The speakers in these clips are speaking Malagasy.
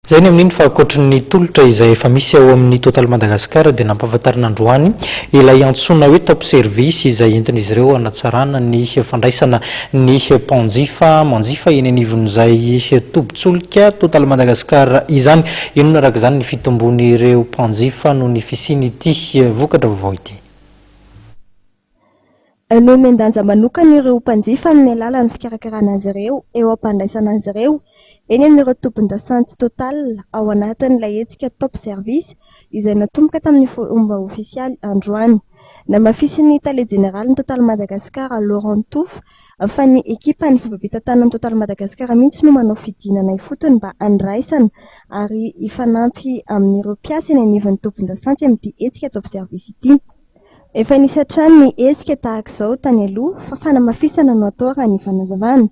Zay ny amin'iny fa ankoatran'ny tolotra izay efa misy ao amin'ny Total Madagascar dia nampahafantarina androany ilay antsoina hoe top service izay entin'izy ireo hanatsarana ny fandraisana ny mpanjifa manjifa eny anivon'izay tobin-tsolika Total Madagascar izany. Inona araka izany ny fitombon'ireo mpanjifa no ny fisian'ity vokatra vaovao ity. Nomendanja manokana ireo mpanjifa amin'ny alalan'ny fikarakarana azy ireo eo ampandraisana azy ireo eny amin'ireo tombin-dasantsy Total ao anatin'ilay hetsika top service izay natomboka tamin'ny fomba ofisialy androany. Namafisy ny tale jeneraly ny Total Madagascar Laurent Touf fa ny ekipa ny fibabitan-tanan'ny Total Madagascar mihitsy no manao fidinana ifotony mba handraisana ary ifanampy amin'ireo mpiasa eny anivon'ny tombin-dasantsy amin'ity hetsika top service ity. Efa nisy hatrany ny hetsika tahaka izao tany aloha fa fanamafisana no atao raha ny fanazavana.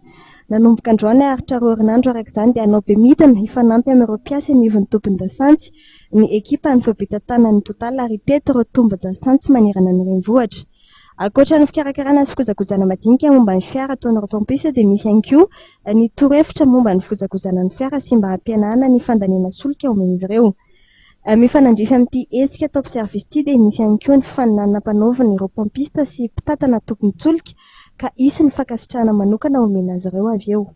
Nanomboka androany aritra roa herinandro araka izany dia hanao be midina hifanampy amin'ireo mpiasa anivon'ny tombin-dasantsy ny ekipa ny fibabitan-tanan'ny Total ary teto ireo tombin-dasantsy manerana ny renivohitra. Ankoatra ny fikarakarana sy fikojakojana madinika momba ny fiara ataon'ireo mpampisy dia misy ihany koa ny torohevitra momba ny fikojakojana ny fiara sy mba hampihenana ny fandaniana solika omen'izy ireo. Mifanandrify amin'ity hetsika top service ity dia misy ihany koa ny faninanana mpanaovana ireo pompista sy mpitantana tompon-tsolika ka hisy ny fankasitrahana manokana omena azy ireo avy eo.